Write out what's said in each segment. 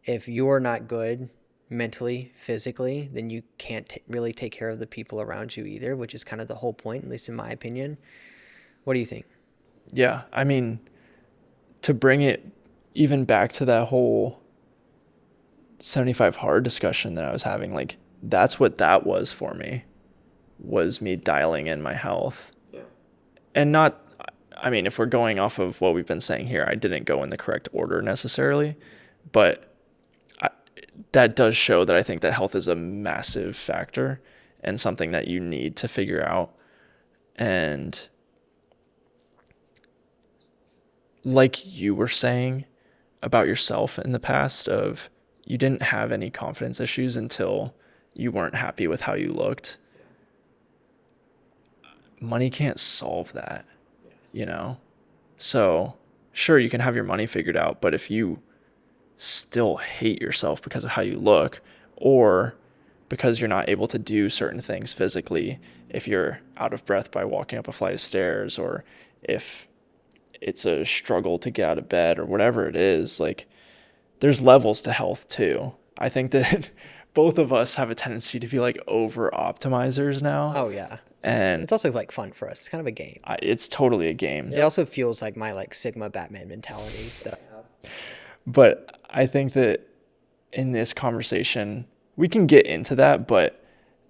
if you're not good mentally, physically, then you can't really take care of the people around you either, which is kind of the whole point, at least in my opinion. What do you think? Yeah, I mean, to bring it even back to that whole 75 hard discussion that I was having, like that's what that was for me, was me dialing in my health. Yeah. And not, I mean, if we're going off of what we've been saying here, I didn't go in the correct order necessarily, but I, that does show that I think that health is a massive factor and something that you need to figure out. And like you were saying about yourself in the past, of you didn't have any confidence issues until you weren't happy with how you looked. Money can't solve that, you know? So, sure, you can have your money figured out, but if you still hate yourself because of how you look, or because you're not able to do certain things physically, if you're out of breath by walking up a flight of stairs, or if it's a struggle to get out of bed, or whatever it is, like there's levels to health too. I think that both of us have a tendency to be like over optimizers now. Oh yeah. And It's also like fun for us. It's kind of a game. it's totally a game. It also feels like my like Sigma Batman mentality that I have. But I think that in this conversation, we can get into that, but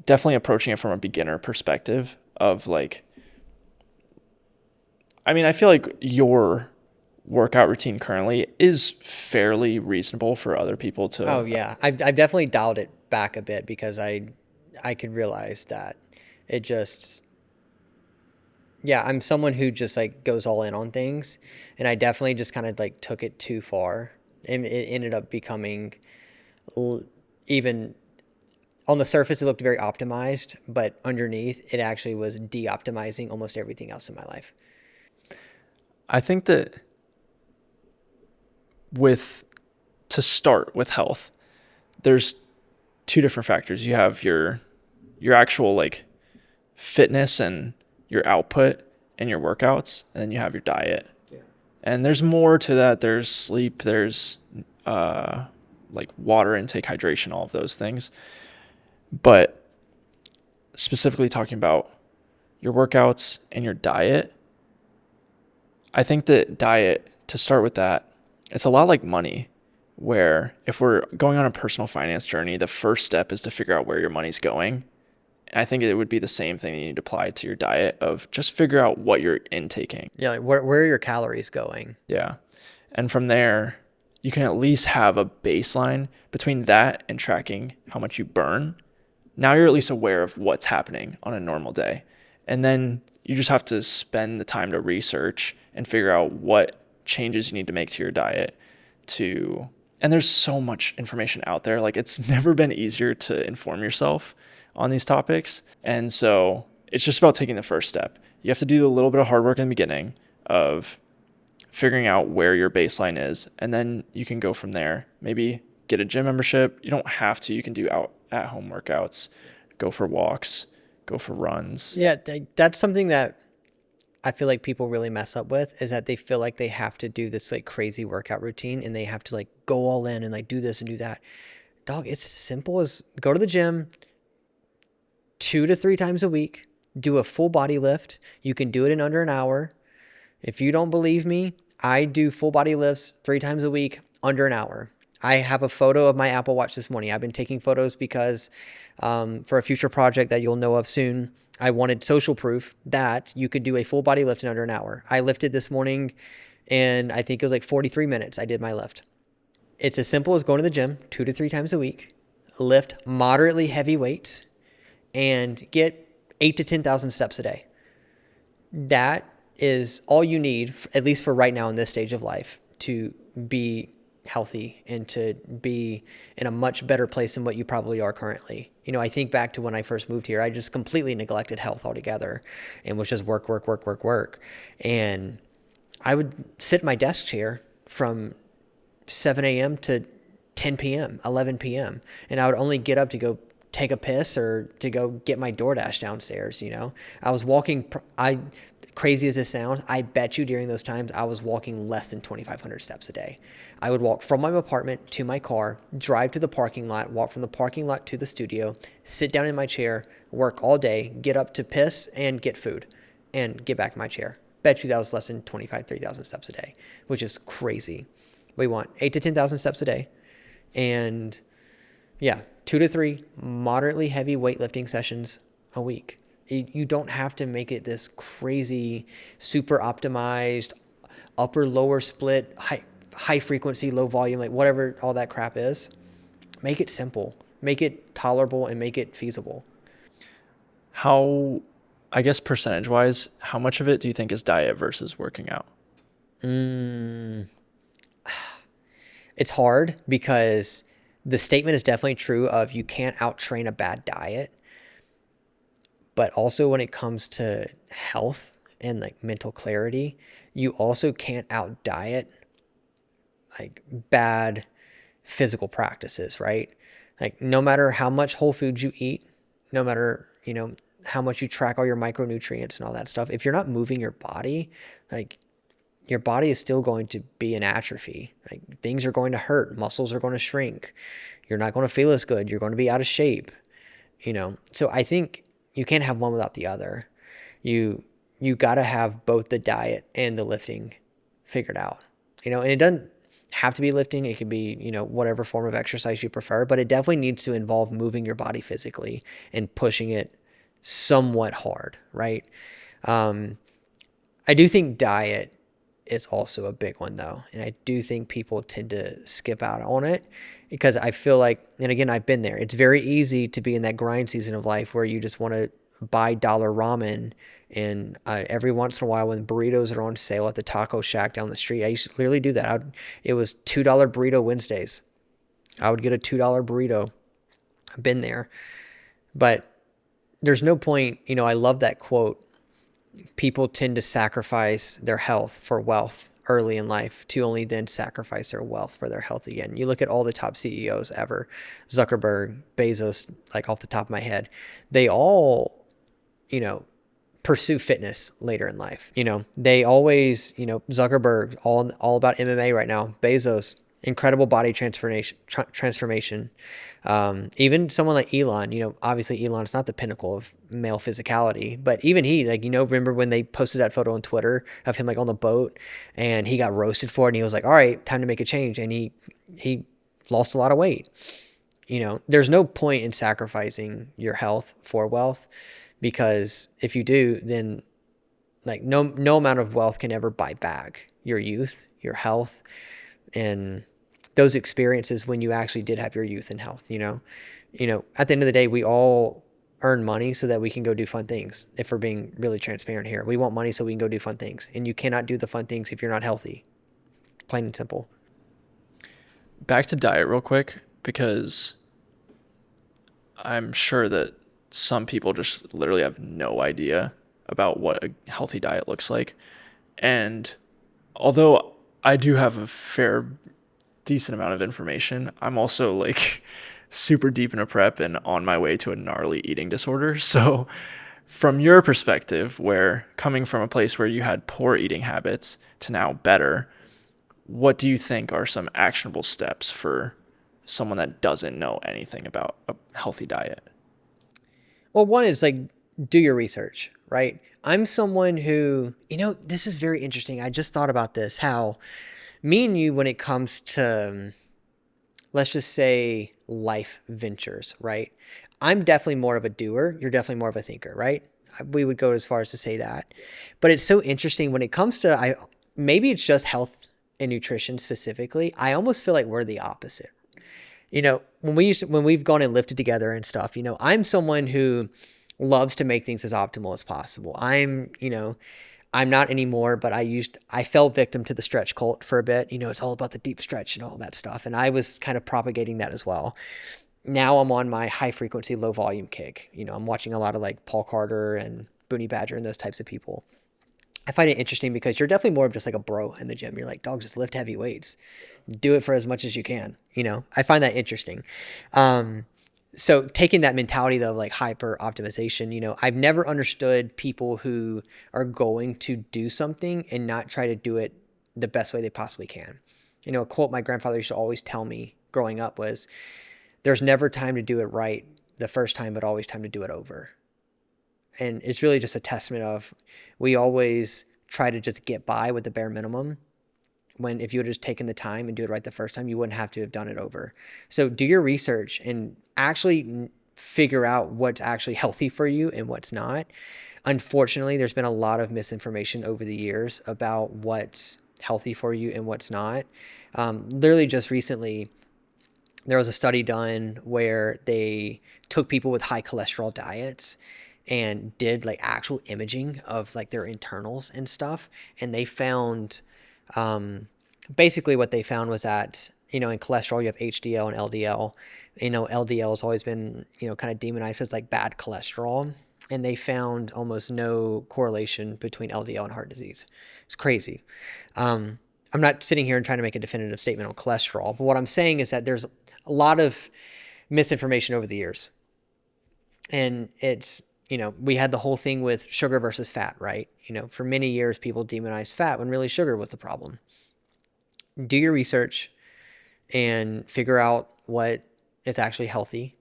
definitely approaching it from a beginner perspective of like, I mean, I feel like your workout routine currently is fairly reasonable for other people Oh to. yeah, I've definitely dialed it back a bit because I could realize that it just yeah, I'm someone who just like goes all in on things, and I definitely just kind of like took it too far, and it ended up becoming even on the surface it looked very optimized, but underneath it actually was de-optimizing almost everything else in my life. I think that with to start with health, there's two different factors. You have your actual like fitness and your output and your workouts, and then you have your diet. Yeah. And there's more to that. There's sleep, there's uh like water intake, hydration, all of those things. But specifically talking about your workouts and your diet, I think that diet, to start with that, it's a lot like money, where if we're going on a personal finance journey, the first step is to figure out where your money's going. And I think it would be the same thing that you need to apply to your diet, of just figure out what you're intaking. Yeah, like where are your calories going? Yeah. And from there, you can at least have a baseline between that and tracking how much you burn. Now you're at least aware of what's happening on a normal day. And then you just have to spend the time to research and figure out what changes you need to make to your diet to, and there's so much information out there. Like it's never been easier to inform yourself on these topics. And so it's just about taking the first step. You have to do a little bit of hard work in the beginning of figuring out where your baseline is, and then you can go from there. Maybe get a gym membership. You don't have to. You can do out at home workouts, go for walks, go for runs. Yeah, that's something that I feel like people really mess up with, is that they feel like they have to do this like crazy workout routine and they have to like go all in and like do this and do that. Dog, it's as simple as go to the gym 2 to 3 times a week, do a full body lift. You can do it in under an hour. If you don't believe me, I do full body lifts 3 times a week, under an hour. I have a photo of my Apple Watch this morning. I've been taking photos because for a future project that you'll know of soon, I wanted social proof that you could do a full body lift in under an hour. I lifted this morning and I think it was like 43 minutes I did my lift. It's as simple as going to the gym 2 to 3 times a week, lift moderately heavy weights, and get 8 to 10,000 steps a day. That is all you need, at least for right now in this stage of life, to be healthy and to be in a much better place than what you probably are currently. You know, I think back to when I first moved here, I just completely neglected health altogether and was just work, work, work, work, work. And I would sit in my desk chair from 7 a.m. to 10 p.m., 11 p.m. And I would only get up to go take a piss or to go get my DoorDash downstairs. You know, I was walking, crazy as this sounds, I bet you during those times I was walking less than 2,500 steps a day. I would walk from my apartment to my car, drive to the parking lot, walk from the parking lot to the studio, sit down in my chair, work all day, get up to piss and get food, and get back in my chair. Bet you that was less than 3,000 steps a day, which is crazy. We want 8 to 10,000 steps a day. And yeah, 2 to 3 moderately heavy weightlifting sessions a week. You don't have to make it this crazy, super optimized, upper lower split, high frequency, low volume, like whatever all that crap is. Make it simple, make it tolerable, and make it feasible. How, I guess percentage wise, how much of it do you think is diet versus working out? It's hard because the statement is definitely true of you can't out-train a bad diet. But also when it comes to health and like mental clarity, you also can't out-diet like bad physical practices, right? Like no matter how much whole foods you eat, no matter, how much you track all your micronutrients and all that stuff, if you're not moving your body, like your body is still going to be in atrophy. Like things are going to hurt, muscles are going to shrink. You're not going to feel as good. You're going to be out of shape, So I think you can't have one without the other. You got to have both the diet and the lifting figured out, and it doesn't have to be lifting. It could be, whatever form of exercise you prefer, but it definitely needs to involve moving your body physically and pushing it somewhat hard, right? I do think diet is also a big one though. And I do think people tend to skip out on it because I feel like, and again, I've been there. It's very easy to be in that grind season of life where you just want to buy dollar ramen. And every once in a while when burritos are on sale at the taco shack down the street, I used to clearly do that. It was $2 burrito Wednesdays. I would get a $2 burrito. I've been there. But there's no point, I love that quote. People tend to sacrifice their health for wealth early in life to only then sacrifice their wealth for their health again. You look at all the top CEOs ever, Zuckerberg, Bezos, like off the top of my head, they all, pursue fitness later in life. They always, Zuckerberg, all about MMA right now, Bezos, incredible body transformation. Even someone like Elon, obviously Elon's not the pinnacle of male physicality, but even he, remember when they posted that photo on Twitter of him like on the boat and he got roasted for it and he was like, all right, time to make a change. And he lost a lot of weight. There's no point in sacrificing your health for wealth because if you do, then like no amount of wealth can ever buy back your youth, your health, and those experiences when you actually did have your youth and health, at the end of the day, we all earn money so that we can go do fun things. If we're being really transparent here, we want money so we can go do fun things, and you cannot do the fun things if you're not healthy. Plain and simple. Back to diet real quick, because I'm sure that some people just literally have no idea about what a healthy diet looks like. And although I do have a decent amount of information, I'm also like super deep in a prep and on my way to a gnarly eating disorder. So from your perspective, where coming from a place where you had poor eating habits to now better, what do you think are some actionable steps for someone that doesn't know anything about a healthy diet? Well, one is like, do your research, right? I'm someone who, this is very interesting. I just thought about this, how me and you, when it comes to, let's just say life ventures, right? I'm definitely more of a doer. You're definitely more of a thinker, right? We would go as far as to say that. But it's so interesting when it comes to, maybe it's just health and nutrition specifically. I almost feel like we're the opposite. When we've gone and lifted together and stuff, I'm someone who loves to make things as optimal as possible. I'm not anymore, but I fell victim to the stretch cult for a bit. It's all about the deep stretch and all that stuff. And I was kind of propagating that as well. Now I'm on my high frequency, low volume kick. I'm watching a lot of like Paul Carter and Booney Badger and those types of people. I find it interesting because you're definitely more of just like a bro in the gym. You're like, dog, just lift heavy weights. Do it for as much as you can. I find that interesting. So taking that mentality though, of like hyper optimization, I've never understood people who are going to do something and not try to do it the best way they possibly can. A quote my grandfather used to always tell me growing up was, there's never time to do it right the first time, but always time to do it over. And it's really just a testament of, we always try to just get by with the bare minimum, when if you had just taken the time and do it right the first time, you wouldn't have to have done it over. So do your research and actually figure out what's actually healthy for you and what's not. Unfortunately, there's been a lot of misinformation over the years about what's healthy for you and what's not. Literally just recently, there was a study done where they took people with high cholesterol diets and did like actual imaging of like their internals and stuff. And they found, basically what they found was that, in cholesterol, you have HDL and LDL. LDL has always been, kind of demonized as like bad cholesterol. And they found almost no correlation between LDL and heart disease. It's crazy. I'm not sitting here and trying to make a definitive statement on cholesterol, but what I'm saying is that there's a lot of misinformation over the years. And it's, we had the whole thing with sugar versus fat, right? For many years, people demonized fat when really sugar was the problem. Do your research and figure out what is actually healthy.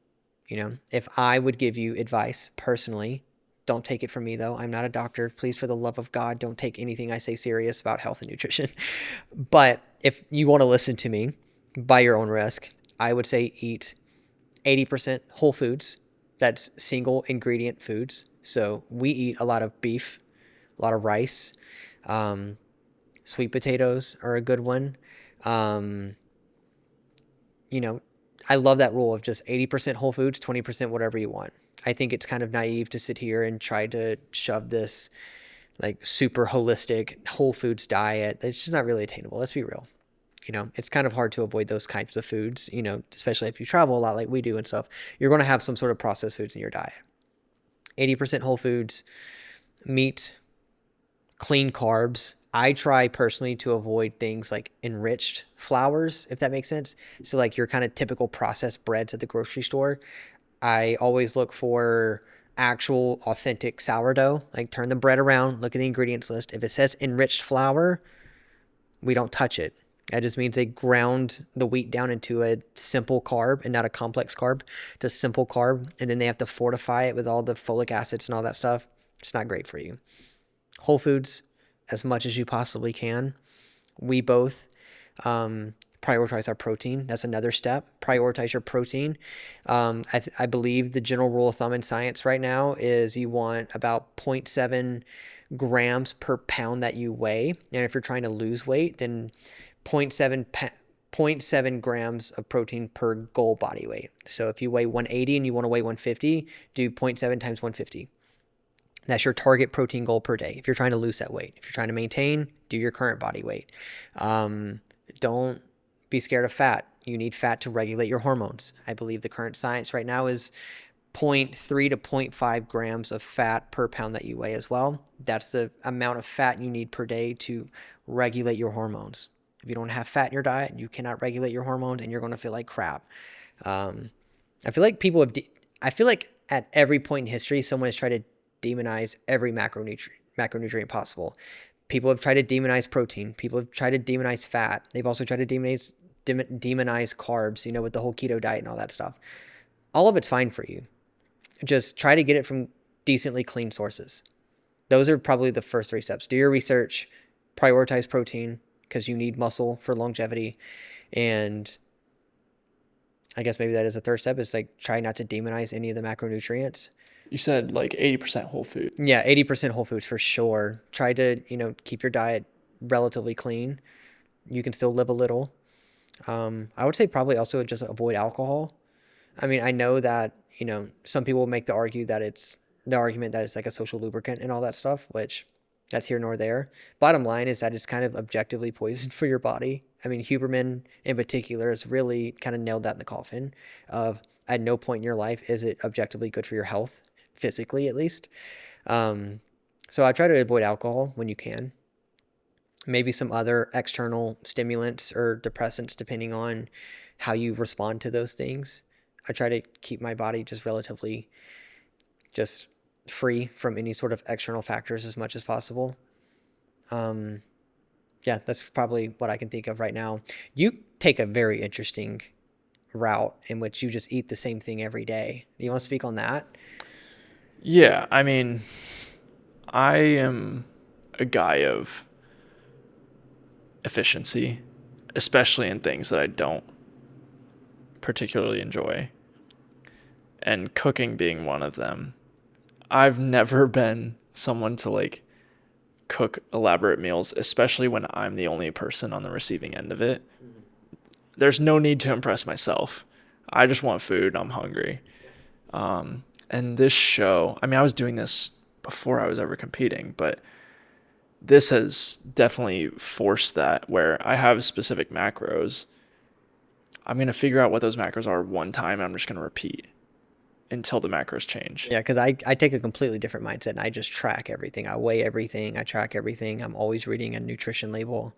If I would give you advice personally, don't take it from me though. I'm not a doctor. Please, for the love of God, don't take anything I say serious about health and nutrition. But if you want to listen to me by your own risk, I would say eat 80% whole foods. That's single ingredient foods. So we eat a lot of beef, a lot of rice. Sweet potatoes are a good one. I love that rule of just 80% whole foods, 20% whatever you want. I think it's kind of naive to sit here and try to shove this like super holistic whole foods diet. It's just not really attainable. Let's be real. It's kind of hard to avoid those types of foods, especially if you travel a lot like we do and stuff. You're going to have some sort of processed foods in your diet. 80% whole foods, meat, clean carbs. I try personally to avoid things like enriched flours, if that makes sense. So like your kind of typical processed breads at the grocery store. I always look for actual authentic sourdough. Like turn the bread around, look at the ingredients list. If it says enriched flour, we don't touch it. That just means they ground the wheat down into a simple carb and not a complex carb. It's a simple carb, and then they have to fortify it with all the folic acids and all that stuff. It's not great for you. Whole foods, as much as you possibly can. We both prioritize our protein. That's another step. Prioritize your protein. I believe the general rule of thumb in science right now is you want about 0.7 grams per pound that you weigh. And if you're trying to lose weight, then 0.7 grams of protein per goal body weight. So if you weigh 180 and you want to weigh 150, do 0.7 times 150. That's your target protein goal per day. If you're trying to lose that weight, if you're trying to maintain, do your current body weight. Don't be scared of fat. You need fat to regulate your hormones. I believe the current science right now is 0.3 to 0.5 grams of fat per pound that you weigh as well. That's the amount of fat you need per day to regulate your hormones. If you don't have fat in your diet, you cannot regulate your hormones and you're going to feel like crap. I feel like I feel like at every point in history, someone has tried to demonize every macronutrient possible. People have tried to demonize protein. People have tried to demonize fat. They've also tried to demonize carbs, with the whole keto diet and all that stuff. All of it's fine for you. Just try to get it from decently clean sources. Those are probably the first 3 steps. Do your research, prioritize protein because you need muscle for longevity. And I guess maybe that is the third step, is like try not to demonize any of the macronutrients. You said like 80% whole food. Yeah, 80% whole foods for sure. Try to, keep your diet relatively clean. You can still live a little. I would say probably also just avoid alcohol. I mean, I know that, some people make the argument that it's like a social lubricant and all that stuff, which that's here nor there. Bottom line is that it's kind of objectively poison for your body. I mean, Huberman in particular has really kind of nailed that in the coffin of at no point in your life is it objectively good for your health, physically at least. So I try to avoid alcohol when you can. Maybe some other external stimulants or depressants, depending on how you respond to those things. I try to keep my body just relatively just free from any sort of external factors as much as possible. Yeah, that's probably what I can think of right now. You take a very interesting route in which you just eat the same thing every day. Do you want to speak on that? Yeah, I mean, I am a guy of efficiency, especially in things that I don't particularly enjoy, and cooking being one of them. I've never been someone to like cook elaborate meals, especially when I'm the only person on the receiving end of it. There's no need to impress myself. I just want food. I'm hungry. And this show, I mean, I was doing this before I was ever competing, but this has definitely forced that where I have specific macros. I'm going to figure out what those macros are one time, and I'm just going to repeat until the macros change. Yeah, because I take a completely different mindset and I just track everything. I weigh everything. I track everything. I'm always reading a nutrition label.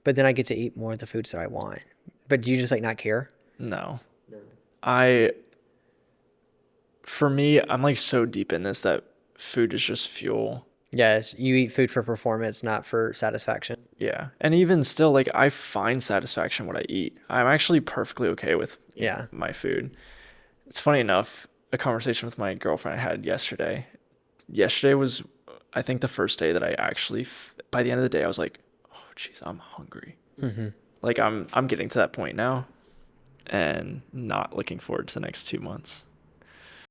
But then I get to eat more of the foods that I want. But do you just like not care? No. I, for me, I'm like so deep in this that food is just fuel. Yes, you eat food for performance, not for satisfaction. Yeah. And even still, like, I find satisfaction what I eat. I'm actually perfectly okay with Yeah. my food. It's funny enough, a conversation with my girlfriend I had yesterday. Yesterday was, I think, the first day that I actually, by the end of the day, I was like, oh, geez, I'm hungry. Like, I'm getting to that point now and not looking forward to the next 2 months.